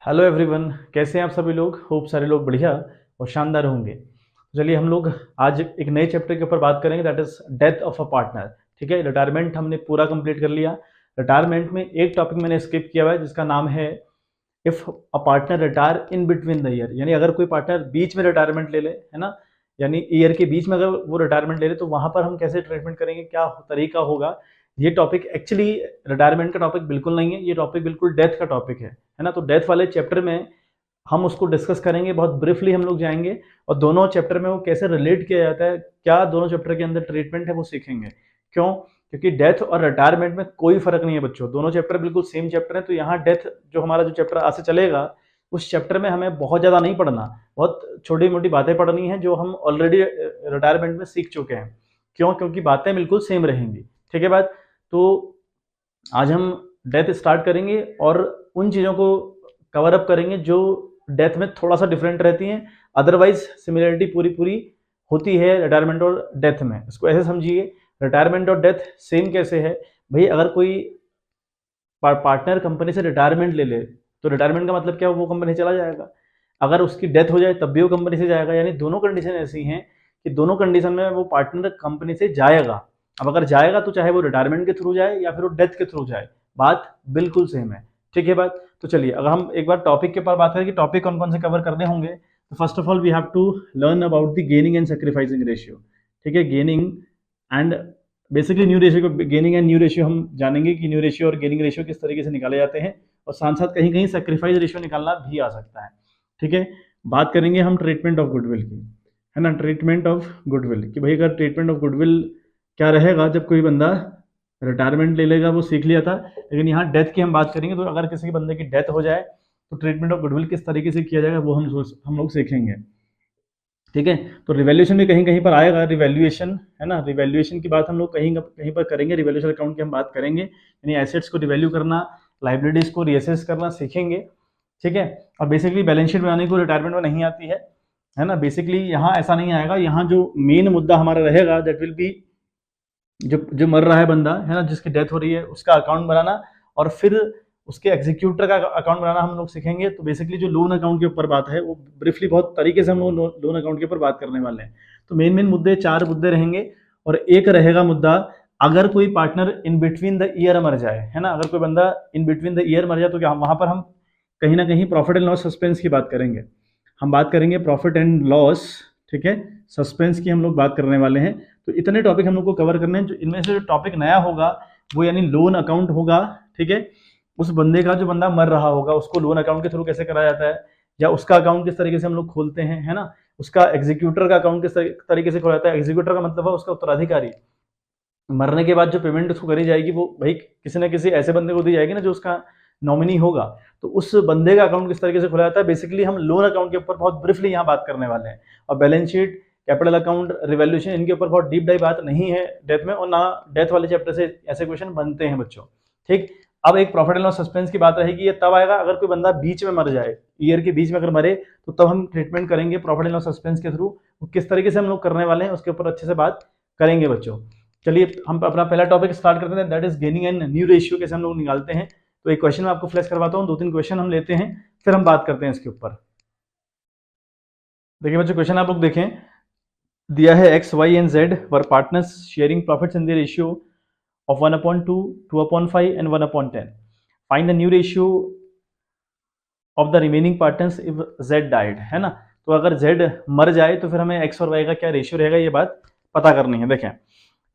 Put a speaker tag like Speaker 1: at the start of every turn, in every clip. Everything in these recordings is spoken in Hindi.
Speaker 1: हेलो एवरीवन, कैसे हैं आप सभी लोग। होप सारे लोग बढ़िया और शानदार होंगे। तो चलिए हम लोग आज एक नए चैप्टर के ऊपर बात करेंगे, that is death of a partner. ठीक है, रिटायरमेंट हमने पूरा कंप्लीट कर लिया। रिटायरमेंट में एक टॉपिक मैंने स्किप किया हुआ है जिसका नाम है if a partner retire in between the year, यानी अगर कोई पार्टनर बीच में रिटायरमेंट ले ले, है ना, यानी ईयर के बीच में अगर वो रिटायरमेंट ले ले तो वहां पर हम कैसे ट्रीटमेंट करेंगे, क्या तरीका होगा। ये टॉपिक एक्चुअली रिटायरमेंट का टॉपिक बिल्कुल नहीं है, ये टॉपिक बिल्कुल डेथ का टॉपिक है ना। तो डेथ वाले चैप्टर में हम उसको डिस्कस करेंगे, बहुत ब्रीफली हम लोग जाएंगे और दोनों चैप्टर में वो कैसे रिलेट किया जाता है, क्या दोनों चैप्टर के अंदर ट्रीटमेंट है वो सीखेंगे। क्यों? क्योंकि डेथ और रिटायरमेंट में कोई फर्क नहीं है बच्चों, दोनों चैप्टर बिल्कुल सेम चैप्टर है। तो यहाँ डेथ जो हमारा जो चैप्टर आज से चलेगा उस चैप्टर में हमें बहुत ज़्यादा नहीं पढ़ना, बहुत छोटी मोटी बातें पढ़नी है जो हम ऑलरेडी रिटायरमेंट में सीख चुके हैं। क्यों? क्योंकि बातें बिल्कुल सेम रहेंगी। ठीक है बात। तो आज हम डेथ स्टार्ट करेंगे और उन चीज़ों को कवर अप करेंगे जो डेथ में थोड़ा सा डिफरेंट रहती हैं, अदरवाइज सिमिलरिटी पूरी पूरी होती है रिटायरमेंट और डेथ में। इसको ऐसे समझिए, रिटायरमेंट और डेथ सेम कैसे है भाई। अगर कोई पार्टनर कंपनी से रिटायरमेंट ले ले तो रिटायरमेंट का मतलब क्या, वो कंपनी चला जाएगा। अगर उसकी डेथ हो जाए तब भी वो कंपनी से जाएगा, यानी दोनों कंडीशन ऐसी हैं कि दोनों कंडीशन में वो पार्टनर कंपनी से जाएगा। अब अगर जाएगा तो चाहे वो रिटायरमेंट के थ्रू जाए या फिर वो डेथ के थ्रू जाए, बात बिल्कुल सेम है। ठीक है बात। तो चलिए अगर हम एक बार टॉपिक के ऊपर बात करें कि टॉपिक कौन कौन से कवर करने होंगे, तो first of all we have to learn about the gaining and sacrificing ratio. ठीक है, gaining and basically new ratio को, गेनिंग एंड न्यू रेशियो हम जानेंगे कि न्यू रेशियो और गेनिंग रेशियो किस तरीके से निकाले जाते हैं, और साथ साथ कहीं कहीं सेक्रीफाइस रेशियो निकालना भी आ सकता है। ठीक है, बात करेंगे हम ट्रीटमेंट ऑफ गुडविल की, है ना, ट्रीटमेंट ऑफ गुडविल कि भाई अगर ट्रीटमेंट ऑफ गुडविल क्या रहेगा जब कोई बंदा रिटायरमेंट ले लेगा, वो सीख लिया था। लेकिन यहाँ डेथ की हम बात करेंगे, तो अगर किसी बंदे की डेथ हो जाए तो ट्रीटमेंट ऑफ गुडविल किस तरीके से किया जाएगा वो हम लोग सीखेंगे। ठीक है, तो रिवैल्यूएशन भी कहीं कहीं पर आएगा, रिवैल्यूएशन, है ना, रिवैल्यूएशन की बात हम लोग कहीं कहीं पर करेंगे, रिवैल्यूएशन अकाउंट की हम बात करेंगे, यानी एसेट्स को रिवैल्यू करना, लाइबिलिटीज को रीअसेस करना सीखेंगे। ठीक है, और बेसिकली बैलेंस शीट बनाने को रिटायरमेंट में नहीं आती है ना। बेसिकली यहाँ ऐसा नहीं आएगा, यहाँ जो मेन मुद्दा हमारा रहेगा दैट विल बी जो जो मर रहा है बंदा, है ना, जिसकी डेथ हो रही है उसका अकाउंट बनाना, और फिर उसके एग्जीक्यूटर का अकाउंट बनाना हम लोग सीखेंगे। तो बेसिकली जो लोन अकाउंट के ऊपर बात है वो ब्रीफली बहुत तरीके से हम लोग लोन अकाउंट के ऊपर बात करने वाले हैं। तो मेन मेन मुद्दे, चार मुद्दे रहेंगे, और एक रहेगा मुद्दा अगर कोई partner in between the year मर जाए, है ना, अगर कोई बंदा इन बिटवीन द ईयर मर जाए तो क्या वहां पर हम कहीं ना कहीं प्रॉफिट एंड लॉस सस्पेंस की बात करेंगे। हम बात करेंगे प्रॉफिट एंड लॉस, ठीक है, सस्पेंस की हम लोग बात करने वाले हैं। तो इतने टॉपिक हम लोग को कवर करने हैं। जो इनमें से जो टॉपिक नया होगा वो यानी लोन अकाउंट होगा। ठीक है, उस बंदे का, जो बंदा मर रहा होगा, उसको लोन अकाउंट के थ्रू कैसे कराया जाता है, या उसका अकाउंट किस तरीके से हम लोग खोलते हैं, है ना, उसका एग्जीक्यूटर का अकाउंट किस तरीके से खोला जाता है। एग्जीक्यूटर का मतलब है उसका उत्तराधिकारी। मरने के बाद जो पेमेंट उसको करी जाएगी वो भाई किसी न किसी ऐसे बंदे को दी जाएगी ना जो उसका नॉमिनी होगा। तो उस बंदे का अकाउंट किस तरीके से खुला जाता है, बेसिकली हम लोन अकाउंट के ऊपर बहुत ब्रीफली यहाँ बात करने वाले हैं। और balance sheet, capital account, revaluation, इनके ऊपर बहुत डीप डाइव बात नहीं है डेथ में, और ना डेथ वाले चैप्टर से ऐसे क्वेश्चन बनते हैं बच्चों। ठीक, अब एक प्रॉफिट एंड लॉस सस्पेंस की बात रहेगी, ये तब आएगा अगर कोई बंदा बीच में मर जाए, ईयर के बीच में अगर मरे तो तब हम ट्रीटमेंट करेंगे प्रॉफिट एंड लॉस सस्पेंस के थ्रू। किस तरीके से हम लोग करने वाले हैं उसके ऊपर अच्छे से बात करेंगे बच्चों। चलिए हम अपना पहला टॉपिक स्टार्ट करते हैं, that is gaining and new ratio कैसे हम लोग निकालते हैं। तो एक क्वेश्चन मैं आपको फ्लैश करवाता हूँ, दो तीन क्वेश्चन हम लेते हैं फिर हम बात करते हैं इसके ऊपर। देखिए बच्चों, क्वेश्चन आप लोग देखें, दिया है X Y and Z were partners sharing profits in the ratio of 1/2, 2/5 and 1/10। Find the new ratio of the remaining partners if Z died, है ना। तो अगर जेड मर जाए तो फिर हमें एक्स और वाई का क्या रेशियो रहेगा ये बात पता करनी है। देखें,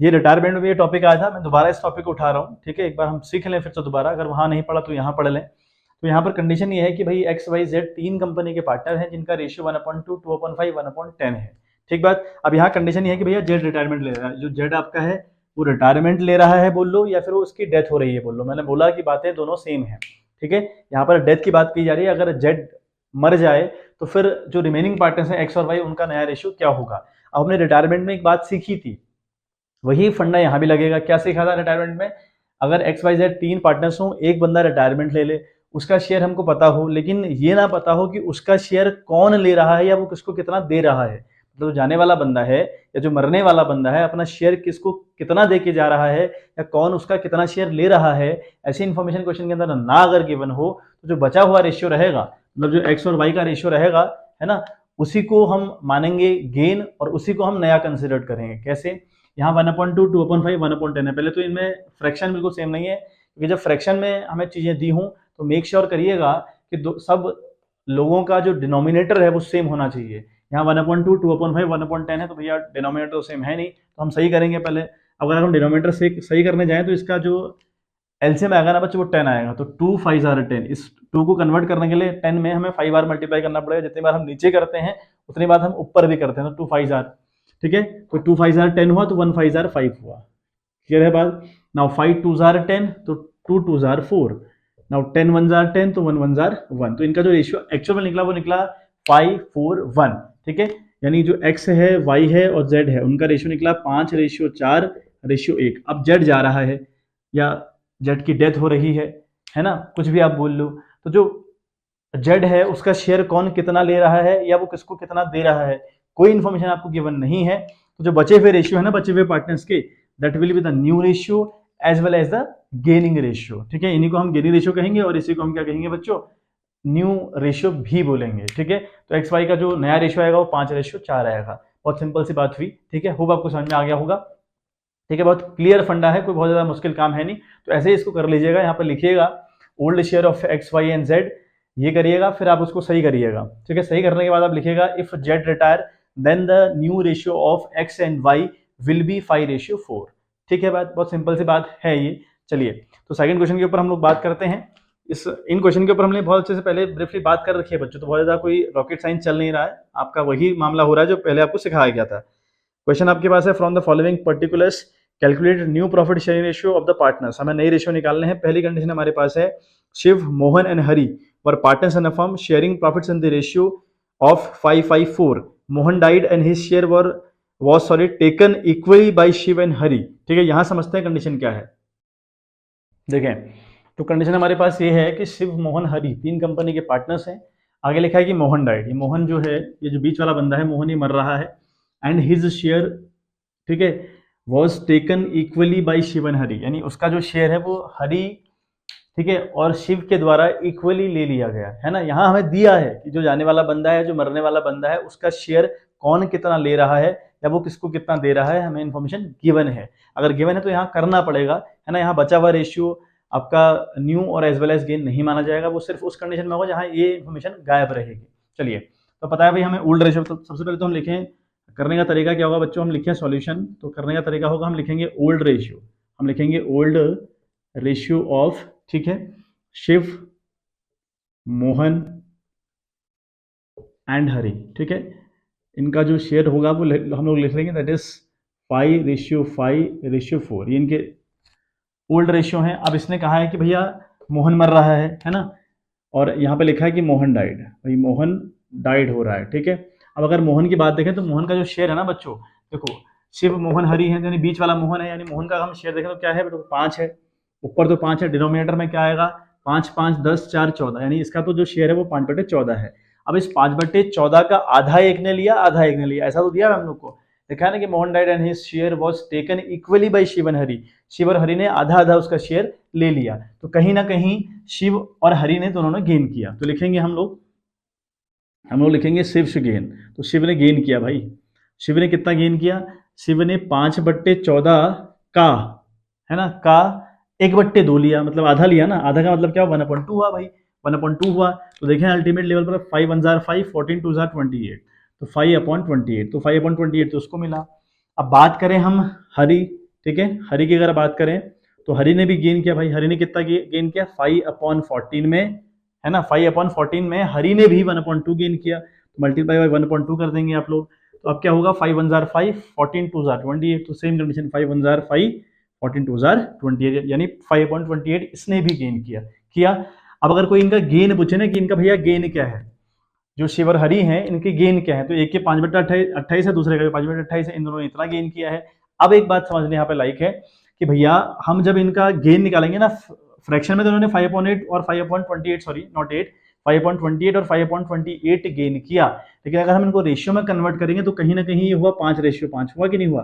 Speaker 1: ये रिटायरमेंट में ये टॉपिक आया था, मैं दोबारा इस टॉपिक को उठा रहा हूँ। ठीक है, एक बार हम सीख लें फिर तो दोबारा, अगर वहां नहीं पढ़ा तो यहाँ पढ़ लें। तो यहाँ पर कंडीशन ये है कि भाई एक्स वाई जेड तीन कंपनी के पार्टनर हैं जिनका रेशियो 1/2, 2/5, 1/10 है। ठीक बात। अब यहाँ कंडीशन ये है कि भैया जेड रिटायरमेंट ले रहा है, जो जेड आपका है वो रिटायरमेंट ले रहा है बोल लो, या फिर वो उसकी डेथ हो रही है बोल लो। मैंने बोला कि बातें दोनों सेम है। ठीक है, यहाँ पर डेथ की बात की जा रही है, अगर जेड मर जाए तो फिर जो रिमेनिंग पार्टनर्स हैं एक्स और वाई, उनका नया रेशियो क्या होगा। अब हमने रिटायरमेंट में एक बात सीखी थी, वही फंडा यहाँ भी लगेगा। क्या सीखा था रिटायरमेंट में, अगर एक्स वाई जेड तीन पार्टनर्स हो, एक बंदा रिटायरमेंट ले ले, उसका शेयर हमको पता हो, लेकिन ये ना पता हो कि उसका शेयर कौन ले रहा है या वो किसको कितना दे रहा है। मतलब जो जाने वाला बंदा है या जो मरने वाला बंदा है अपना शेयर किसको कितना दे के जा रहा है, या कौन उसका कितना शेयर ले रहा है, ऐसी इन्फॉर्मेशन क्वेश्चन के अंदर ना अगर गिवन हो तो जो बचा हुआ रेशियो रहेगा मतलब जो एक्स और वाई का रेशियो रहेगा, है ना, उसी को हम मानेंगे गेन और उसी को हम नया कंसिडर करेंगे। कैसे? यहाँ 1/2, 2/5, 1/10 है। पहले तो इनमें फ्रैक्शन बिल्कुल सेम नहीं है, क्योंकि जब फ्रैक्शन में हमें चीजें दी हूं तो मेक श्योर करिएगा कि सब लोगों का जो डिनोमिनेटर है वो सेम होना चाहिए। यहाँ 1/2, 2/5, 1/10 है, तो भैया डिनोमिनेटर तो सेम है नहीं, तो हम सही करेंगे पहले। अगर हम डिनोमिनेटर से सही करने जाएं तो इसका जो एलसीएम आएगा ना बच्चों वो 10 आएगा, तो 2 5 आर 10। इस 2 को कन्वर्ट करने के लिए 10 में हमें 5 बार मल्टीप्लाई करना पड़ेगा। जितनी बार हम नीचे करते हैं उतनी बार हम ऊपर भी करते हैं, तो 2 5 आर, ठीक है। तो 2 5 आर 10 हुआ, तो 1 5 आर 5 हुआ। क्लियर है बात? नाउ 5 2 आर 10, तो 2 2 आर 4। नाउ 10 1 आर 10, तो 1 1 आर 1। तो इनका जो रेशियो एक्चुअल में निकला वो निकला 5 4 1, ठीक है। यानी जो x है, y है और z है, उनका रेशियो निकला 5:4:1। अब z जा रहा है या जेड की डेथ हो रही है ना, कुछ भी आप बोल लो। तो जो जेड है उसका शेयर कौन कितना ले रहा है या वो किसको कितना दे रहा है, कोई इन्फॉर्मेशन आपको गिवन नहीं है। तो जो बचे हुए रेशियो है ना, बचे हुए पार्टनर्स के, that will be the new ratio as well as the gaining ratio, ठीक है। इन्हीं को हम गेनिंग रेशियो कहेंगे और इसी को हम क्या कहेंगे बच्चों, न्यू रेशियो भी बोलेंगे, ठीक है। तो एक्स वाई का जो नया रेशियो आएगा वो 5:4 आएगा। बहुत सिंपल सी बात हुई, ठीक है। होप आपको समझ में आ गया होगा, ठीक है। बहुत क्लियर फंडा है, कोई बहुत ज्यादा मुश्किल काम है नहीं। तो ऐसे ही इसको कर लीजिएगा, यहाँ पर लिखिएगा old share of X Y and Z, ये करिएगा, फिर आप उसको सही करिएगा, ठीक है। सही करने के बाद आप लिखिएगा if Z retire then the new ratio of X and Y will be 5:4, ठीक है। बात बहुत सिंपल सी बात है ये। चलिए, तो सेकंड क्वेश्चन के ऊपर हम लोग बात करते हैं। इन क्वेश्चन के ऊपर हमने बहुत अच्छे से पहले ब्रीफली बात कर रखी है बच्चों, तो बहुत ज्यादा कोई रॉकेट साइंस चल नहीं रहा है, आपका वही मामला हो रहा है जो पहले आपको सिखाया गया था। क्वेश्चन आपके पास है, from the following particulars calculate new profit sharing ratio of the partners. हमें नई रेशियो निकालने हैं। पहली कंडीशन हमारे पास है Shiv, Mohan and Hari were partners in a firm sharing profits in the ratio of 5:4। Mohan died and his share was taken equally by Shiv and Hari, ठीक है। यहां समझते हैं कंडीशन क्या है। देखें, तो कंडीशन हमारे पास ये है कि शिव, मोहन, हरि 3 कंपनी के पार्टनर्स हैं। आगे लिखा है कि मोहन डाइड, ये मोहन जो है, ये जो बीच वाला बंदा है मोहन, ये मर रहा है। एंड हिज शेयर, ठीक है, was taken equally by Shiv and Hari, यानी उसका जो शेयर है वो हरि, ठीक है, और शिव के द्वारा इक्वली ले लिया गया है ना। यहाँ हमें दिया है कि जो जाने वाला बंदा है, जो मरने वाला बंदा है, उसका शेयर कौन कितना ले रहा है या वो किसको कितना दे रहा है, हमें इन्फॉर्मेशन गिवन है। अगर गिवन है तो यहाँ करना पड़ेगा, है ना। यहाँ बचा हुआ रेशियो आपका न्यू और एज वेल एज गेन नहीं माना जाएगा, वो सिर्फ उस कंडीशन में होगा जहाँ ये इन्फॉर्मेशन गायब रहेगी। चलिए, तो पता है भाई हमें ओल्ड रेशियो, तो सबसे पहले तो हम लिखें, करने का तरीका क्या होगा बच्चों, हम लिखें सॉल्यूशन। तो करने का तरीका होगा, हम लिखेंगे ओल्ड रेशियो, हम लिखेंगे ओल्ड रेशियो ऑफ, ठीक है, शिव, मोहन एंड हरि, ठीक है। इनका जो शेयर होगा वो हम लोग लिख लेंगे, दैट इज 5:4, ये इनके ओल्ड रेशियो हैं। अब इसने कहा है कि भैया मोहन मर रहा है ना, और यहाँ पे लिखा है कि मोहन डाइड, भाई मोहन डाइड हो रहा है, ठीक है। अब अगर मोहन की बात देखें तो मोहन का जो शेयर है ना बच्चों, देखो शिव, मोहन, हरि है, यानी बीच वाला मोहन है, यानी मोहन का हम शेयर देखें तो क्या है बेटो, 5 है। ऊपर तो 5 है, डिनोमिनेटर में क्या आएगा, 5 5 10 4 14, यानी इसका तो जो शेयर है वो 5/14 है। अब इस 5/14 का आधा एक ने लिया, आधा एक ने लिया, ऐसा तो दिया है हम लोग को, देखा है ना कि Mohan died and his share was taken equally by Shiv and Hari, Shiv और हरि ने आधा आधा उसका शेयर ले लिया। तो कहीं ना कहीं शिव और हरि ने दोनों ने गेन किया, तो लिखेंगे हम लोग लिखेंगे शिव से गेन। तो शिव ने गेन किया भाई, शिव ने कितना गेन किया, शिव ने 5/14 का, है ना, का 1/2 लिया, मतलब आधा लिया ना, आधा का मतलब क्या, 1/2 हुआ भाई, 1/2 हुआ। तो देखें अल्टीमेट लेवल पर 5 1 जार 5, 14 2 जार 28, तो 5/28, तो 5/28 तो उसको मिला। अब बात करें हम हरि, ठीक है, हरि की अगर बात करें तो हरि ने भी गेन किया भाई, हरि ने कितना गेन किया, 5/14 में, है ना, 5/14 में हरि ने भी 1/2 गेन किया, तो मल्टीप्लाई बाई 1/2 कर देंगे आप लोग। तो अब क्या होगा, 5 1 जार 5, 14 2 जार 28, तो सेम कंडीशन 5 1 जार 5, 14 2 जार 28, यानी 5/28 इसने भी गेन किया। अब अगर कोई इनका गेन पूछे ना कि इनका भैया गेन क्या है, जो शिव और हरि हैं इनके गेन क्या है, तो एक के 5/28 है, दूसरे का 5/28 है, इन दोनों ने इतना गेन किया है। अब एक बात समझने यहाँ पे लाइक है कि भैया हम जब इनका गेन निकालेंगे ना फ्रैक्शन में, तो उन्होंने 5/8 और 5/28, सॉरी नॉट 8, 5/28 और 5/28 गेन किया। लेकिन अगर हम इनको रेशियो में कन्वर्ट करेंगे तो कहीं ना कहीं ये हुआ 5:5, हुआ कि नहीं हुआ,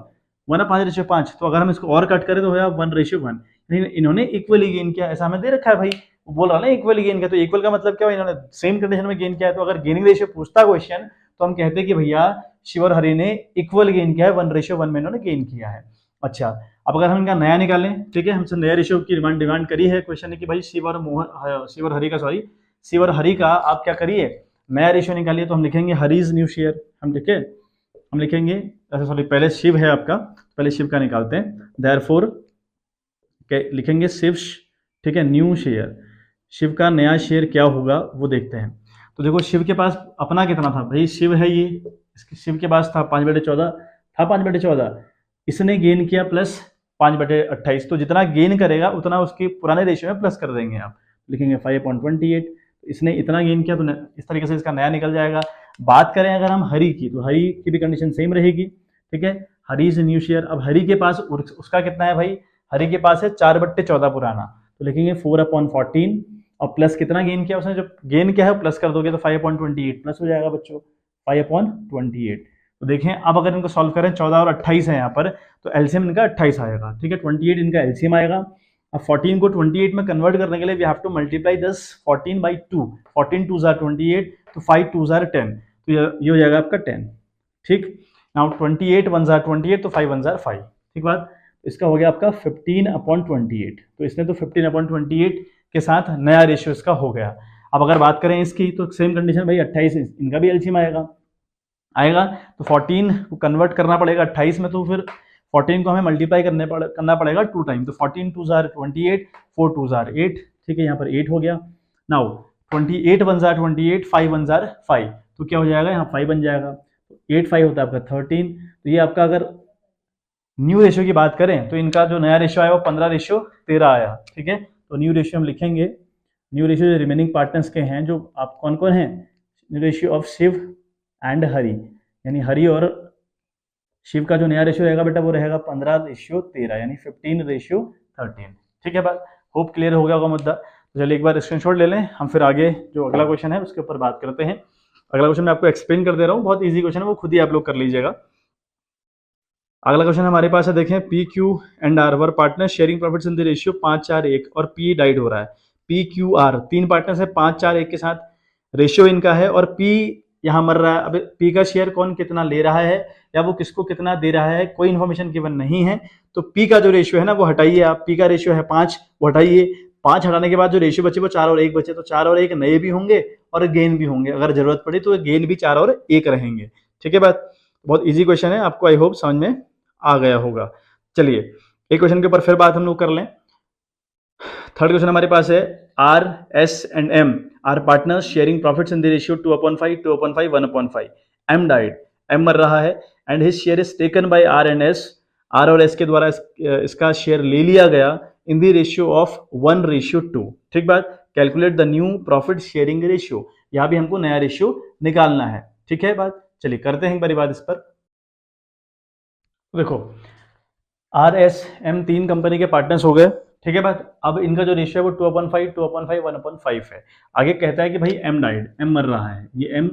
Speaker 1: 5:5। तो अगर हम इसको और कट करें तो हुआ 1:1, इन्होंने इक्वली गेन किया, ऐसा हमें दे रखा है भाई, वो बोल रहा ना इक्वल गेन किया, तो इक्वल का मतलब क्या हुआ, इन्होंने सेम कंडीशन में गेन किया है। तो अगर गेनिंग रेशियो पूछता क्वेश्चन तो हम कहते हैं कि भैया शिव और हरि ने इक्वल गेन किया है, 1:1 में इन्होंने गेन किया है। अच्छा, अब अगर हम इनका नया निकालें, ठीक है, हमसे नया रेशियो की डिमांड करी है क्वेश्चन ने कि भाई शिव और हरि का, सॉरी, शिव और हरि का आप क्या करिए, नया रेशियो निकालिए। तो हम लिखेंगे हरीज न्यू शेयर, हम लिखेंगे ऐसे, सॉरी पहले शिव है आपका, पहले शिव का निकालते हैं, देयरफॉर लिखेंगे शिव, ठीक है, न्यू शेयर, शिव का नया शेयर क्या होगा वो देखते हैं। तो देखो शिव के पास अपना कितना था भाई, शिव है ये, इसके शिव के पास था 5/14 था, 5/14 इसने गेन किया प्लस 5/28, तो जितना गेन करेगा उतना उसके पुराने रेशियो में प्लस कर देंगे आप, लिखेंगे 5/28, इसने इतना गेन किया, तो इस तरीके से इसका नया निकल जाएगा। बात करें अगर हम हरि की, तो हरि की भी कंडीशन सेम रहेगी, ठीक है, हरी इज न्यू शेयर। अब हरि के पास उसका कितना है भाई, हरि के पास है 4/14 पुराना, तो लिखेंगे 4/14 और प्लस कितना गेन किया उसने, जो गेन किया है प्लस कर दोगे तो 5/28 प्लस हो जाएगा बच्चों, 5/28। तो देखें अब अगर इनको सॉल्व करें, 14 और 28 है यहाँ पर, तो एलसीएम इनका 28 आएगा, ठीक है, 28 इनका एलसीएम आएगा। अब 14 को 28 में कन्वर्ट करने के लिए we have to multiply this 14/2, 14 2 जार 28, तो 5 2 जार 10, तो ये हो जाएगा आपका 10, ठीक। नाउ 28 1 जार 28, तो 5 1 जार 5, ठीक बात। इसका हो गया आपका 15/28, तो इसने तो 15/28 के साथ नया रेशियो इसका हो गया। अब अगर बात करें इसकी, तो सेम कंडीशन भाई 28 इनका भी एलसीएम आएगा, तो 14 को कन्वर्ट करना पड़ेगा 28 में, तो फिर 14 को हमें मल्टीप्लाई करना पड़ेगा 2 टाइम, तो 14 2 जार 28, 4 2 जार 8, ठीक है, यहाँ पर 8 हो गया। नाउ 28 1 जार 28, 5 1 जार 5, तो क्या हो जाएगा, यहाँ 5 बन जाएगा, 8 5 होता है आपका 13। तो ये आपका अगर न्यू रेशियो की बात करें तो इनका जो नया रेशियो आया वो 15/13 आया, ठीक है। तो न्यू रेशियो हम लिखेंगे, न्यू रेशियो जो रिमेनिंग पार्टनर्स के हैं, जो आप कौन कौन हैं, new ratio of Shiv and Hari, यानी हरि और शिव का जो नया रेशियो रहेगा बेटा वो रहेगा 15/13, यानी 15/13, ठीक है बात। होप क्लियर हो गया होगा मुद्दा। तो चलिए एक बार स्क्रीनशॉट ले लें, हम फिर आगे जो अगला क्वेश्चन है उसके ऊपर बात करते हैं। अगला क्वेश्चन मैं आपको एक्सप्लेन कर दे रहा हूँ, बहुत ईजी क्वेश्चन है, वो खुद ही आप लोग कर लीजिएगा। अगला क्वेश्चन हमारे पास है, देखें, P Q and R were partner sharing profits in the ratio 5-4-1 और पी डाइड हो रहा है। पी क्यू आर तीन पार्टनर्स है, 5-4-1 के साथ रेशियो इनका है, और पी यहाँ मर रहा है। अब पी का शेयर कौन कितना ले रहा है या वो किसको कितना दे रहा है, कोई इन्फॉर्मेशन गिवन नहीं है। तो पी का जो रेशियो है ना वो हटाइए आप, पी का रेशियो है 5, वो हटाइए। 5 हटाने के बाद जो रेशियो बचे वो 4 और 1 बचे, तो 4 और 1 नए भी होंगे और गेन भी होंगे, अगर जरूरत पड़ी तो गेन भी 4 और 1 रहेंगे, ठीक है बात। बहुत ईजी क्वेश्चन है, आपको आई होप समझ में आ गया होगा। चलिए एक क्वेश्चन के ऊपर फिर बात हम लोग कर लें। थर्ड क्वेश्चन हमारे पास है, R S and M were partners sharing profits in the ratio 2/5, 2/5, 1/5। M died, M मर रहा है, and his share is taken by R and S, R और एस के द्वारा इसका शेयर ले लिया गया इन द रेशियो ऑफ 1:2, ठीक बात। Calculate the new profit sharing ratio, यहां भी हमको नया रेशियो निकालना है, ठीक है बात। चलिए करते हैं एक बारी बात इस पर। देखो आर एस एम तीन कंपनी के पार्टनर्स हो गए, ठीक है बात। अब इनका जो रेशियो है वो 2/5, 2/5, 1/5 है। आगे कहता है कि भाई एम डाइड, एम मर रहा है, ये एम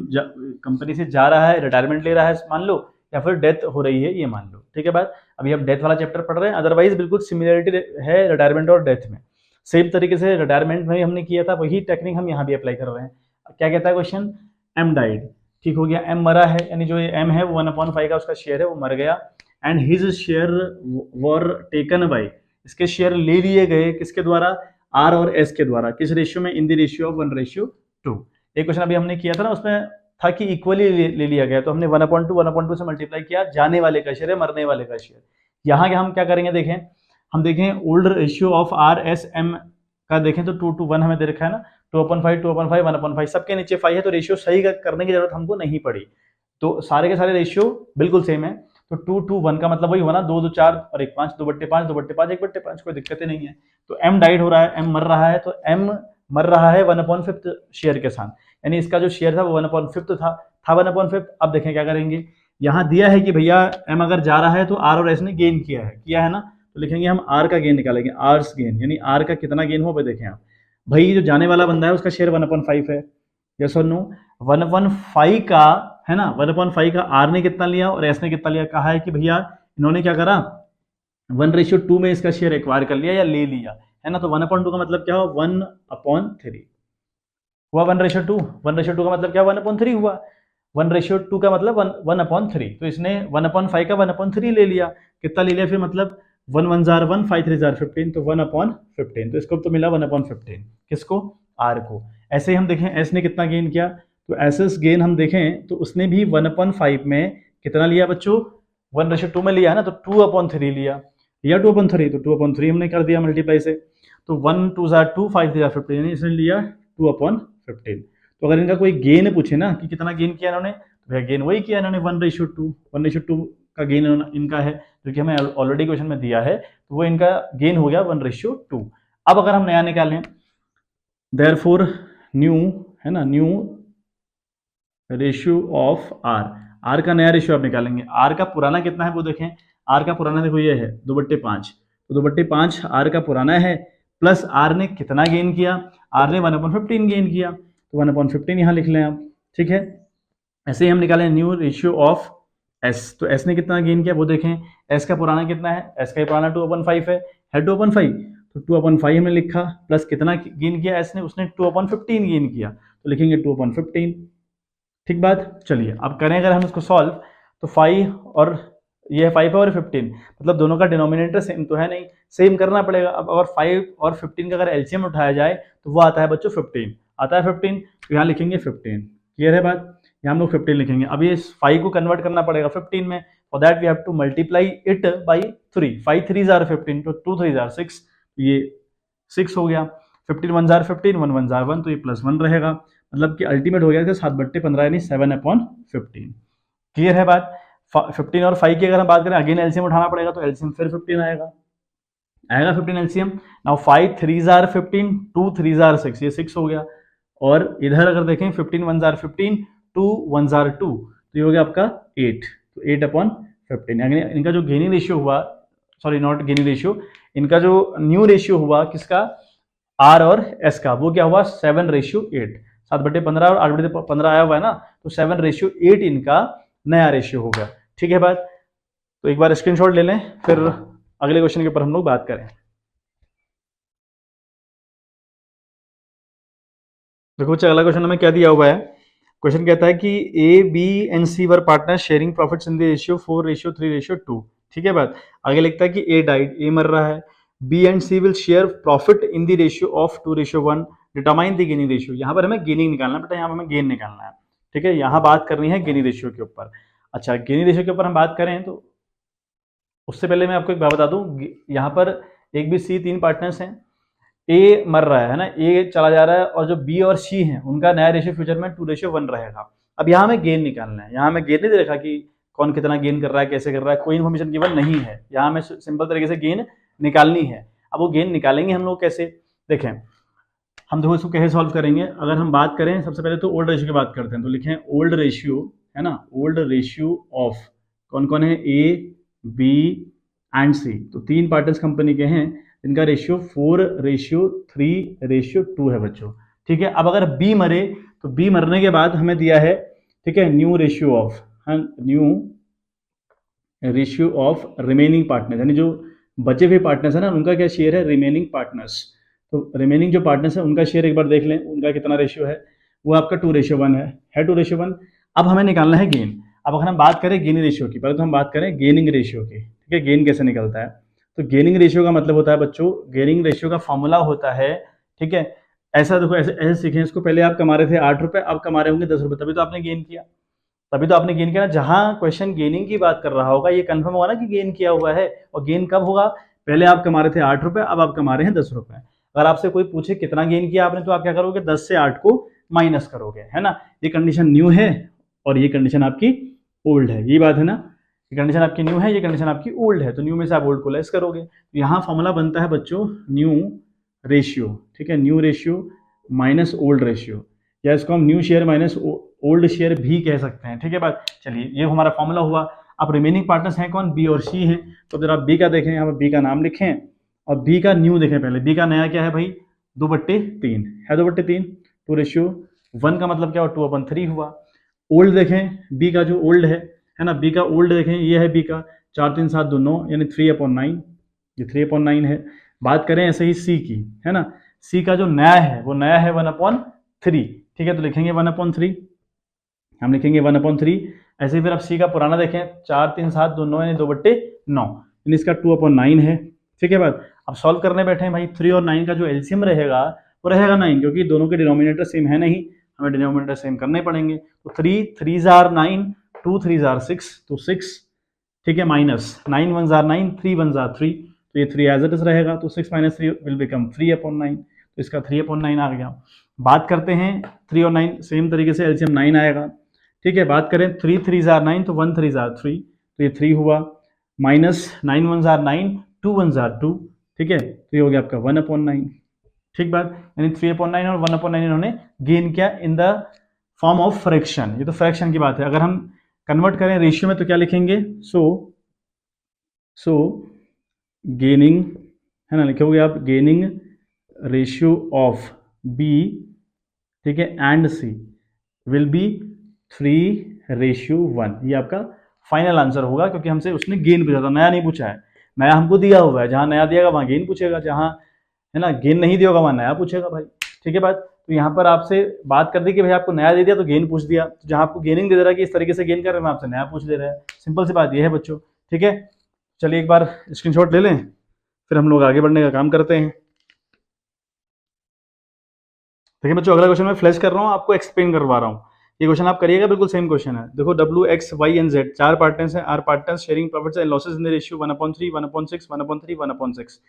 Speaker 1: कंपनी से जा रहा है, रिटायरमेंट ले रहा है मान लो, या फिर डेथ हो रही है ये मान लो, ठीक है बात। अभी हम डेथ वाला चैप्टर पढ़ रहे हैं, अदरवाइज बिल्कुल सिमिलरिटी है रिटायरमेंट और डेथ में, सेम तरीके से रिटायरमेंट में भी हमने किया था, वही टेक्निक हम यहाँ भी अप्लाई कर रहे हैं। क्या कहता है क्वेश्चन, एम डाइड, ठीक हो गया, एम मरा है, यानी जो ये एम है वो 1/5 का उसका शेयर है वो मर गया, and his share were taken by, इसके शेयर ले लिए गए किसके द्वारा, आर और एस के द्वारा, किस रेशियो में, इन द रेशियो ऑफ 1:2। एक क्वेश्चन अभी हमने किया था ना, उसमें था कि इक्वली ले लिया गया, तो हमने 1/2 से मल्टीप्लाई किया, जाने वाले का शेयर है, मरने वाले का शेयर। यहाँ क्या हम क्या करेंगे, देखें, हम देखें old ratio of R S M का देखें तो 2:1 हमें दे रखा है ना, 2/5, 2/5, 1/5, सबके नीचे 5 है, तो रेशियो सही करने की जरूरत हमको नहीं पड़ी, तो सारे के सारे रेशियो बिल्कुल सेम है। तो 2:1 का मतलब वही हुआ ना, 2 2 4 और 1 5, 2/5, 2/5, 1/5, कोई दिक्कत ही नहीं है। तो एम डाइड हो रहा है, एम मर रहा है, तो एम मर रहा है 1/5 शेयर के साथ, यानी इसका जो शेयर था वो 1/5 था 1/5। अब देखें क्या करेंगे, यहाँ दिया है कि भैया एम अगर जा रहा है तो आर और एस ने गेन किया है ना, तो लिखेंगे हम आर का गेन निकालेंगे, आर्स गेन, यानी आर का कितना गेन हो, देखें आप, भाई जो जाने वाला बंदा है उसका शेयर 1/5 है, यस और नो, 1/5 का है ना, 1/5 का आर ने कितना लिया और एस ने कितना लिया, कहा है कि भैया इन्होंने क्या करा, 1:2 में इसका शेयर एक्वायर कर लिया या ले लिया, है ना। तो 1/2 का मतलब क्या हुआ, 1/3 हुआ। 1:2, 1:2 का मतलब क्या, 1/3 हुआ। 1:2 का मतलब 1/3। तो इसने 1/5 का 1/3 ले लिया। कितना ले लिया फिर, मतलब 1 1 जार 1, 5 3 जार 15, तो 1/15। तो इसको तो मिला 1/15, किसको, आर को। ऐसे ही हम देखें एस ने कितना गेन किया, तो एस गेन हम देखें तो उसने भी 1/5 में कितना लिया बच्चों, 1:2 में लिया है ना, तो 2/3 लिया 2/3, तो 2/3 हमने कर दिया मल्टीप्लाई से। तो 1 2 जार 2, 5 3 जार 15, यानी इसने लिया 2/15। तो अगर इनका कोई गेन पूछे ना कि कितना गेन किया इन्होंने, तो भैया गेन वही किया इन्होंने, 1:2 का गेन इनका है, जो कि हमें ऑलरेडी क्वेश्चन में दिया है। तो वो इनका गेन हो गया 1:2। अब अगर हम नया निकालें, देयरफॉर न्यू, है ना, new ratio of R, R का नया रेशियो आप निकालेंगे। आर का पुराना कितना है वो देखें, आर का पुराना देखो ये है 2/5, तो 2/5 आर का पुराना है, प्लस आर ने कितना गेन किया, आर ने 1/15 गेन किया, तो 1/15 यहाँ लिख लें आप, ठीक है। ऐसे ही हम निकालें न्यू रेशियो ऑफ एस, तो एस ने कितना गेन किया वो देखें। एस का पुराना कितना है, एस का पुराना 2/5 है 2/5, तो 2/5 हमने लिखा, प्लस कितना गेन किया एस ने, उसने 2/15 गेन किया, तो लिखेंगे 2/15, ठीक बात। चलिए अब करें अगर हम इसको सॉल्व, तो 5 और ये 5 और 15, मतलब दोनों का डिनोमिनेटर सेम तो है नहीं, सेम करना पड़ेगा। अब अगर 5 और 15 का अगर एलसीएम उठाया जाए तो वो आता है बच्चों 15, आता है 15, तो यहाँ लिखेंगे 15, क्लियर है बात। यहाँ हम लोग 15 लिखेंगे। अब ये 5 को कन्वर्ट करना पड़ेगा 15 में, for that we have to multiply it by 3, 5 3 जार 15, तो 2 3 जार 6, ये 6 हो गया। 15 1 जार 15, 1 1 जार 1, तो ये +1 रहेगा, मतलब कि अल्टीमेट हो गया 7/15 यानी 7/15, क्लियर है बात। 15 और 5 की अगर हम बात करें, अगेन एलसीएम उठाना पड़ेगा, तो एलसीएम फिर 15 आएगा 15 एलसीएम। नाउ 5 3 जार 15, 2 3 जार 6, ये 6 हो गया। और इधर अगर देखें 15 1 जार 15, 2 1 जार 2, तो ये हो गया आपका 8, तो 8/15। यानी इनका जो गेनिंग रेशियो हुआ, सॉरी नॉट गेनिंग रेशियो, इनका जो न्यू रेशियो हुआ किसका, आर और एस का, वो क्या हुआ 7:8, 7/15 और 8/15 आया हुआ है ना, तो 7:8 इनका नया रेशियो हो गया, ठीक है बात। तो एक बार स्क्रीनशॉट ले लें, फिर अगले क्वेश्चन के ऊपर हम लोग बात करें। देखो बच्चा अगला क्वेश्चन हमें क्या दिया हुआ है। क्वेश्चन कहता है कि A B and C were partner sharing profits in the ratio 4:3:2, ठीक है बात। आगे लिखता है कि ए डाइड, ए मर रहा है, B and C will share profit in the ratio of 2:1, determine the gaining ratio. यहाँ पर हमें गेनिंग निकालना बेटा, यहाँ पर हमें गेन निकालना है, ठीक है। यहाँ बात करनी है गेनिंग रेशियो के ऊपर। अच्छा गेनिंग रेशियो के ऊपर हम बात करें तो उससे पहले मैं आपको एक बात बता दूं, यहाँ पर एक बी सी 3 पार्टनर्स हैं, ए मर रहा है ना, ए चला जा रहा है, और जो बी और सी है उनका नया रेशियो फ्यूचर में 2:1 रहेगा। अब यहाँ हमें गेन निकालना है, यहाँ हमें गेन नहीं दे रखा कि कौन कितना गेन कर रहा है, कैसे कर रहा है, कोई इन्फॉर्मेशन गिवन नहीं है, यहाँ हमें सिंपल तरीके से गेन निकालनी है। अब वो गेन निकालेंगे हम लोग कैसे, देखें हम देखो इसको कैसे सॉल्व करेंगे। अगर हम बात करें सबसे पहले तो ओल्ड रेशियो की बात करते हैं, तो लिखें ओल्ड रेशियो, है ना, ओल्ड रेशियो ऑफ कौन कौन है, ए बी एंड सी, तो 3 पार्टनर्स कंपनी के हैं, इनका रेशियो 4:3:2 है बच्चों, ठीक है। अब अगर बी मरे, तो बी मरने के बाद हमें दिया है, ठीक है, new ratio of, new ratio of remaining partners, यानी जो बचे हुए पार्टनर्स है ना, उनका क्या शेयर है, रिमेनिंग पार्टनर्स। तो रिमेनिंग जो पार्टनर्स है उनका शेयर एक बार देख लें, उनका कितना रेशियो है, वो आपका 2:1 है 2:1। अब हमें निकालना है गेन। अब अगर हम बात करें गेनिंग रेशियो की, पहले तो हम बात करें गेनिंग रेशियो की, ठीक है, गेन कैसे निकलता है। तो गेनिंग रेशियो का मतलब होता है बच्चों, गेनिंग रेशियो का फॉर्मूला होता है, ठीक है, ऐसा देखो, ऐसे ऐसे सीखें इसको, पहले आप कमा रहे थे 8 रुपए, अब कमा रहे होंगे 10 रुपए, तभी तो आपने गेन किया, तभी तो आपने गेन किया ना। जहां क्वेश्चन गेनिंग की बात कर रहा होगा, ये कंफर्म होगा ना कि गेन किया हुआ है। और गेन कब होगा, पहले आप कमा रहे थे 8 रुपए, अब आप कमा रहे हैं 10 रुपए। अगर आपसे कोई पूछे कितना गेन किया आपने, तो आप क्या करोगे, 10 से 8 को माइनस करोगे, है ना। ये कंडीशन न्यू है और ये कंडीशन आपकी ओल्ड है, ये बात है ना। ये कंडीशन आपकी न्यू है, ये कंडीशन आपकी ओल्ड है, तो न्यू में से आप ओल्ड को लेस करोगे। तो यहाँ फॉर्मूला बनता है बच्चों न्यू रेशियो, ठीक है, new ratio minus old ratio, या इसको हम new share minus old share भी कह सकते हैं, ठीक है बात। चलिए ये हमारा फॉर्मूला हुआ। अब रिमेनिंग पार्टनर्स हैं कौन, बी और सी हैं, तो जरा बी का देखें, यहाँ पर बी का नाम लिखें और बी का न्यू देखें पहले। बी का नया क्या है भाई, 2/3 है, 2/3, 2:1 का मतलब क्या हुआ, 2/3 हुआ। ओल्ड देखें बी का जो ओल्ड है ना, बी का ओल्ड देखें, ये है बी का 4 3 7 2 9, यानी 3/9, ये 3/9 है। बात करें ऐसे ही सी की, है ना, सी का जो नया है वो नया है 1/3, ठीक है, तो लिखेंगे 1/3, हम लिखेंगे 1/3। ऐसे ही फिर आप सी का पुराना देखें, 4 3 7 2 9 यानी 2/9, यानी इसका 2/9 है, ठीक है बात। अब सॉल्व करने बैठे हैं भाई, 3 और 9 का जो एलसीएम रहेगा वो रहेगा 9, क्योंकि दोनों के डिनोमिनेटर सेम है नहीं, हमें डिनोमिनेटर सेम करने पड़ेंगे। तो 3 3 आर 9, 2 3 आर 6, तो 6, ठीक है, माइनस 9 1 आर 9, 3 1 आर 3, तो ये 3 एज इट इज रहेगा, तो 6 - 3 विल बिकम 3/9, तो इसका 3/9 आ गया। बात करते हैं 3 और 9, सेम तरीके से एलसीएम 9 आएगा, ठीक है। बात करें 3 3 आर 9, तो 1 3 आर 3, तो ये 3 हुआ, माइनस 9 1 आर 9, 2 1 आर 2, ठीक है, तो ये हो गया आपका 1/9, ठीक बात। यानी 3/9 और 1/9 इन्होंने गेन किया in the form of fraction, ये तो फ्रैक्शन की बात है। अगर हम कन्वर्ट करें रेशियो में तो क्या लिखेंगे, सो गेनिंग, है ना, लिखोगे आप गेनिंग रेशियो ऑफ बी, ठीक है, एंड सी विल बी 3:1, ये आपका फाइनल आंसर होगा, क्योंकि हमसे उसने गेन पूछा था, नया नहीं पूछा है। नया हमको दिया हुआ है, जहां नया दिएगा वहां गेन पूछेगा, जहां है ना गेन नहीं दिया होगा वहां नया पूछेगा भाई, ठीक है बात। तो यहाँ पर आपसे बात कर दी कि भाई आपको नया दे दिया तो गेन पूछ दिया, तो जहां आपको गेनिंग दे दे रहा है कि इस तरीके से गेन कर रहे हैं, आपसे नया पूछ दे रहा है, सिंपल सी बात ये है बच्चों, ठीक है। चलिए एक बार स्क्रीनशॉट ले लें, फिर हम लोग आगे बढ़ने का काम करते हैं। देखिए बच्चों, अगला क्वेश्चन मैं फ्लैश कर रहा हूँ, आपको एक्सप्लेन करवा रहा हूँ, ये क्वेश्चन आप करिएगा, बिल्कुल सेम क्वेश्चन है। देखो W X Y and Z 4 partners हैं, are partners sharing profits and losses in the ratio 1/3 1/6 1/3 1/6।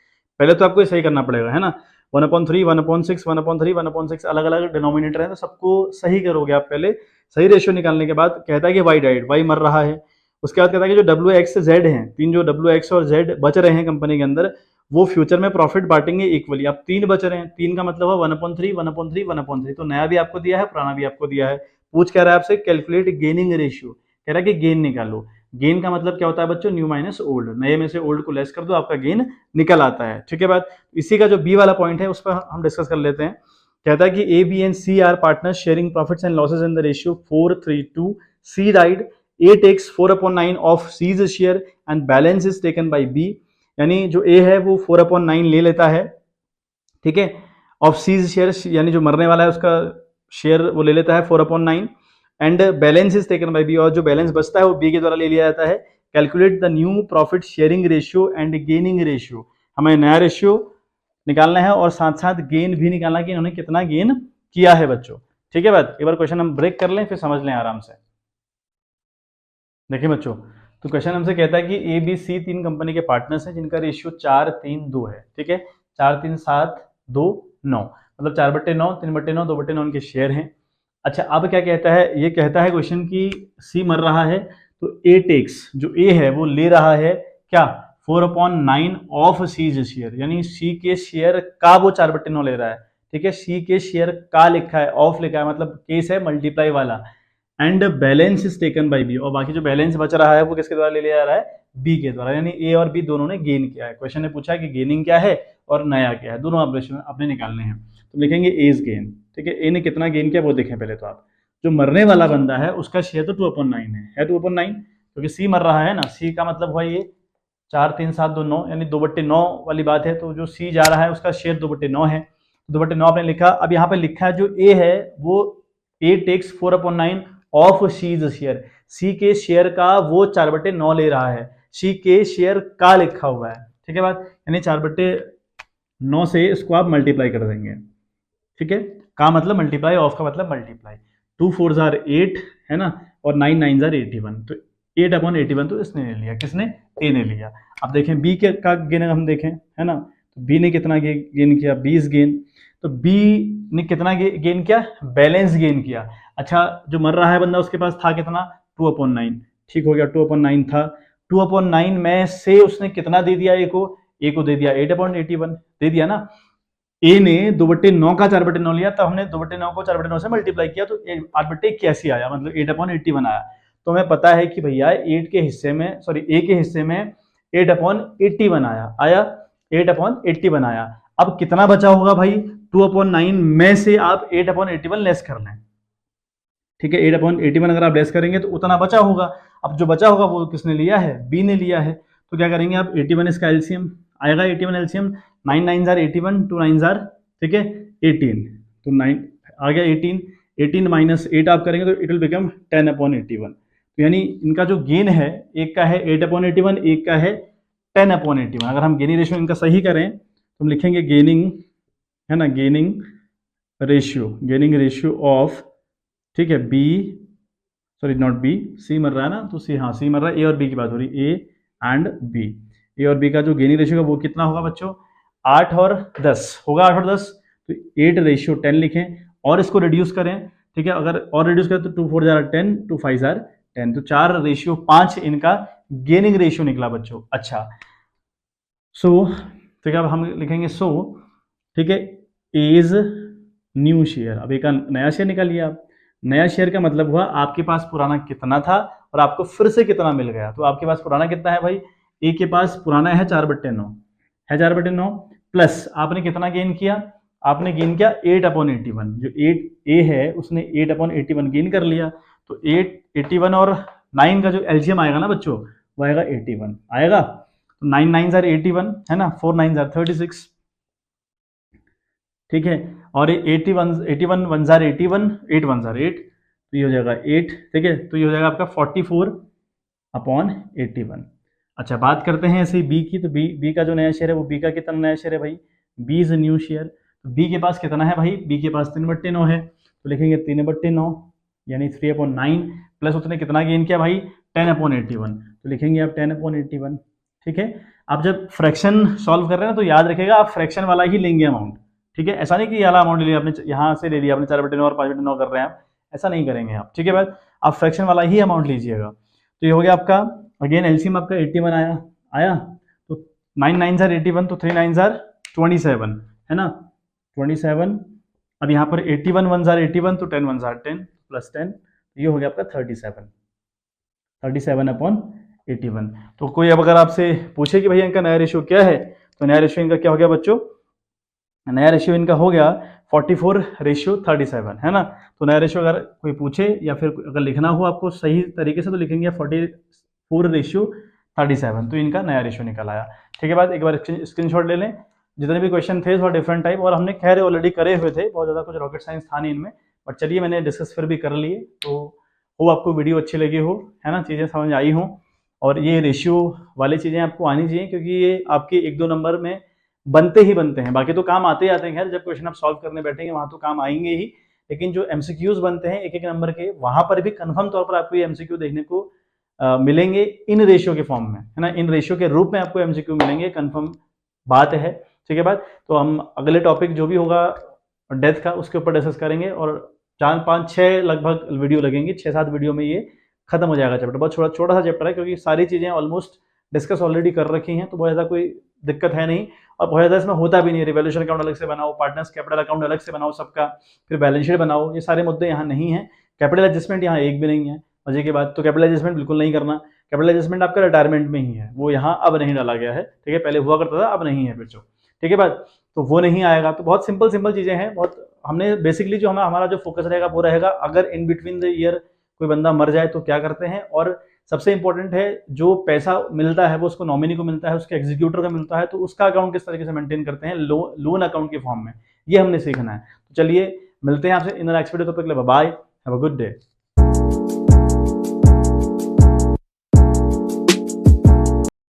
Speaker 1: पहले तो आपको ये सही करना पड़ेगा, है ना, 1/3 1/6 1/3 1/6 अलग अलग डिनोमिनेटर है, तो सबको सही करोगे आप पहले। सही रेशियो निकालने के बाद कहता है कि वाई डाइड, वाई मर रहा है। उसके बाद कहता है कि जो W X Z हैं, तीन जो W X और Z बच रहे हैं कंपनी के अंदर, वो फ्यूचर में प्रॉफिट बांटेंगे इक्वली। अब 3 बच रहे हैं, 3 का मतलब है 1/3 1/3 1/3, तो नया भी आपको दिया है, पुराना भी आपको दिया है। पूछ कह रहा है आपसे कैलकुलेट गेनिंग रेशियो, कह रहा है कि गेन निकालो। गेन का मतलब क्या होता है बच्चों, न्यू माइनस ओल्ड, नए में से ओल्ड को लेस कर दो, आपका गेन निकल आता है, ठीक है बात। इसी का जो बी वाला पॉइंट है उस पर हम डिस्कस कर लेते हैं। कहता है कि A B and C are partners sharing profits and losses in the ratio 4:3. C died, A takes 4/9 of C's share and balance is taken by B, यानी जो ए है वो 4/9 ले लेता है, ठीक है, ऑफ सीज शेयर, यानी जो मरने वाला है उसका शेयर वो ले लेता है 4/9, and balance is taken by B, और जो बैलेंस बचता है वो बी के द्वारा ले लिया जाता है। Calculate the new profit sharing ratio and gaining ratio, हमें नया रेशियो निकालना है और साथ साथ गेन भी निकालना है कि इन्होंने कितना गेन किया है बच्चों, ठीक है बात। एक बार क्वेश्चन हम ब्रेक कर लें फिर समझ लें आराम से। देखिए बच्चों, तो क्वेश्चन हमसे कहता है कि ए बी सी 3 कंपनी के पार्टनर्स हैं जिनका रेशियो 4:3:2 है, ठीक है, 4 3 7 2 9, मतलब 4/9 3/9 2/9 उनके शेयर हैं। अच्छा, अब क्या कहता है, ये कहता है क्वेश्चन की सी मर रहा है, तो ए टेक्स, जो ए है वो ले रहा है क्या, 4/9 ऑफ सीज शेयर, यानी सी के शेयर का वो 4/9 ले रहा है, ठीक है, सी के शेयर का लिखा है, ऑफ लिखा है, मतलब केस है मल्टीप्लाई वाला, and balance is taken by B, और बाकी जो बैलेंस बच रहा है वो किसके द्वारा ले लिया जा रहा है, बी के द्वारा, यानी ए और बी दोनों ने गेन किया है। क्वेश्चन ने पूछा है कि गेनिंग क्या है और नया क्या है, दोनों ऑपरेशन अपने निकालने हैं, तो लिखेंगे एज गेन, ठीक है। ए ने कितना गेन किया वो देखें पहले, तो आप जो मरने वाला बंदा है उसका शेयर तो 2/9 है 2/9, क्योंकि सी मर रहा है ना, सी का मतलब हुआ ये 4 3 7 2 9, यानी 2/9 वाली बात है, तो जो सी जा रहा है उसका शेयर 2/9 है, 2/9 आपने लिखा। अब यहाँ पे लिखा है जो ए है वो ए टेक्स 4/9 ऑफ सीज शेयर, सी के शेयर का वो 4/9 ले रहा है, सी के शेयर का लिखा हुआ है, ठीक है बात, यानी 4/9 से इसको आप मल्टीप्लाई कर देंगे, ठीक है, का मतलब मल्टीप्लाई, ऑफ का मतलब मल्टीप्लाई, 2 4 आर 8, है ना, और 9 9 आर 81, तो 8/81 तो इसने ले लिया, किसने, ए ने लिया। अब देखें बी के का गेन हम देखें, है ना, तो बी ने कितना गेन किया, 20 गेन, तो बी ने कितना गेन किया, बैलेंस गेन किया। अच्छा, जो मर रहा है बंदा उसके पास था कितना, 2/9, ठीक हो गया, 2/9 था, 2/9 में से उसने कितना दे दिया, ए को दे दिया 8/81 दे दिया ना। ए ने 2/9 का 4/9 लिया, तब हमने 2/9 को 4/9 से मल्टीप्लाई किया, तो 8/81 आया, मतलब 8/81 आया। तो हमें पता है कि भैया 8 के हिस्से में, सॉरी ए के हिस्से में 8/81 आया 8/81 आया। अब कितना बचा होगा भाई, 2/9 में से आप 8/81 लेस कर लें, ठीक है, 8/81 अगर आप लेस करेंगे तो उतना बचा होगा। अब जो बचा होगा वो किसने लिया है, बी ने लिया है, तो क्या करेंगे आप 81 इसका एलसीएम आएगा 81 एलसीएम, 9 9 जार 81, 2 9 जार, ठीक है 18, तो 9 आ गया 18, 18 माइनस 8 आप करेंगे तो इट विल बिकम 10/81। तो यानी इनका जो गेन है, एक का है 8/81, एक का है 10/81। अगर हम गेनिंग रेशियो इनका सही करें तो हम लिखेंगे गेनिंग, है ना, गेनिंग रेशियो ऑफ, ठीक है, बी, सॉरी नॉट बी, सी मर रहा है ना, तो सी, हाँ सी मर रहा है, ए और बी की बात हो रही है, ए एंड बी। ए और बी का जो गेनिंग रेशियो का वो कितना होगा बच्चों, 8 और 10 होगा, 8 और 10, तो 8/10 लिखें और इसको रिड्यूस करें, ठीक है, अगर और रिड्यूस करें तो 2 4 जार 10, 2 5 जार 10, तो 4/5 इनका गेनिंग रेशियो निकला बच्चों। अच्छा सो ठीक है, अब हम लिखेंगे सो, ठीक है, इज न्यू शेयर, अब एक नया शेयर निकाल लिया आप। नया शेयर का मतलब हुआ आपके पास पुराना कितना था और आपको फिर से कितना मिल गया। तो आपके पास पुराना कितना है भाई, ए के पास पुराना है 4/9 है, 4/9 प्लस आपने कितना गेन किया, आपने गेन किया 8/81, जो 8 ए है उसने 8/81 गेन कर लिया। तो 81 और 9 का जो एलसीएम आएगा ना बच्चों, वो आएगा 81 आएगा। तो 9 9 जार 81 है ना, 4 9 जार 36, ठीक है, और 81 1 जार 81, 8 1 जार 8, तो ये हो जाएगा 8, ठीक है, तो ये हो जाएगा आपका 44/81। अच्छा बात करते हैं ऐसे बी की, तो बी का जो नया शेयर है वो बी का कितना नया शेयर है भाई, बी इज न्यू शेयर। तो बी के पास कितना है भाई, बी के पास 3/9 है, तो लिखेंगे 3/9 यानी 3/9 प्लस उसने कितना गेन किया भाई, 10/81, तो लिखेंगे आप 10/81, ठीक है। आप जब फ्रैक्शन सॉल्व कर रहे हैं ना तो याद रखिएगा आप फ्रैक्शन वाला ही लेंगे अमाउंट, ठीक है, ऐसा नहीं कि ये वाला अमाउंट ले लिया आपने, यहाँ से ले लिया आपने 4/9 और 5/9 कर रहे हैं आप, ऐसा नहीं करेंगे आप, ठीक है बात, आप फ्रैक्शन वाला ही अमाउंट लीजिएगा। तो ये हो गया आपका, अगेन एलसीएम आपका 81 आया, तो 9 9 जार 81, तो 3 9 जार 27 है ना, 27। अब यहाँ पर 81 1 जार 81, तो 10 1 जार 10 प्लस 10, तो ये हो गया आपका 37/81। तो कोई अब अगर आपसे पूछे कि भैया इनका नया रेशियो क्या है, तो नया रेशियो इनका क्या हो गया बच्चों, नया रेशियो इनका हो गया 44/37 है ना। तो नया रेशियो अगर कोई पूछे या फिर अगर लिखना हो आपको सही तरीके से तो लिखेंगे 44/37, तो इनका नया रेशियो निकल आया, ठीक है बात। एक बार स्क्रीनशॉट ले लें, जितने भी क्वेश्चन थे थोड़ा डिफरेंट टाइप, और हमने खैर ऑलरेडी करे हुए थे, बहुत ज़्यादा कुछ रॉकेट साइंस था नहीं इनमें, बट चलिए मैंने डिस्कस फिर भी कर लिए, तो हो आपको वीडियो अच्छी लगी हो, है ना, चीज़ें समझ आई हों, और ये रेशियो वाली चीज़ें आपको आनी चाहिए, क्योंकि ये आपके 1-2 नंबर में बनते ही बनते हैं, बाकी तो काम आते ही आते हैं। खैर जब क्वेश्चन आप सॉल्व करने बैठेंगे वहाँ तो काम आएंगे ही, लेकिन जो एमसीक्यूज बनते हैं 1-1 नंबर के, वहाँ पर भी कन्फर्म तौर पर आपको ये एमसीक्यू देखने को मिलेंगे इन रेशियो के फॉर्म में, है ना, इन रेशियो के रूप में आपको एमसीक्यू मिलेंगे, कन्फर्म बात है, ठीक है बात। तो हम अगले टॉपिक जो भी होगा डेथ का उसके ऊपर डिस्कस करेंगे, और 4-5-6 लगभग वीडियो लगेंगे, 6-7 वीडियो में ये खत्म हो जाएगा चैप्टर। बहुत छोटा सा चैप्टर है, क्योंकि सारी चीज़ें ऑलमोस्ट डिस्कस ऑलरेडी कर रखी हैं, तो बहुत ज़्यादा कोई दिक्कत है नहीं, और बहुत ज़्यादा इसमें होता भी नहीं है। रिवैल्यूएशन अकाउंट अलग से बनाओ, पार्टनर्स कैपिटल अकाउंट अलग से बनाओ सबका, फिर बैलेंस शीट बनाओ, ये सारे मुद्दे यहाँ नहीं है। कैपिटल एडजस्टमेंट यहाँ एक भी नहीं है, मजे की बात। तो कैपिटल एडजस्टमेंट बिल्कुल नहीं करना, कैपिटल एडजस्टमेंट आपका रिटायरमेंट में ही है, वो यहाँ अब नहीं डाला गया है, ठीक है, पहले हुआ करता था अब नहीं है बच्चों, ठीक है बात। तो वो नहीं आएगा, तो बहुत सिंपल चीज़ें हैं, बहुत हमने बेसिकली जो हमारा जो फोकस रहेगा वो रहेगा, अगर इन बिटवीन द ईयर कोई बंदा मर जाए तो क्या करते हैं, और सबसे इंपॉर्टेंट है जो पैसा मिलता है वो उसको नॉमिनी को मिलता है, उसके एग्जीक्यूटर को मिलता है, तो उसका अकाउंट किस तरीके से मेंटेन करते हैं लोन अकाउंट के फॉर्म में, ये हमने सीखना है। तो चलिए मिलते हैं आपसे इन नेक्स्ट वीडियो, तो bye, have a good day.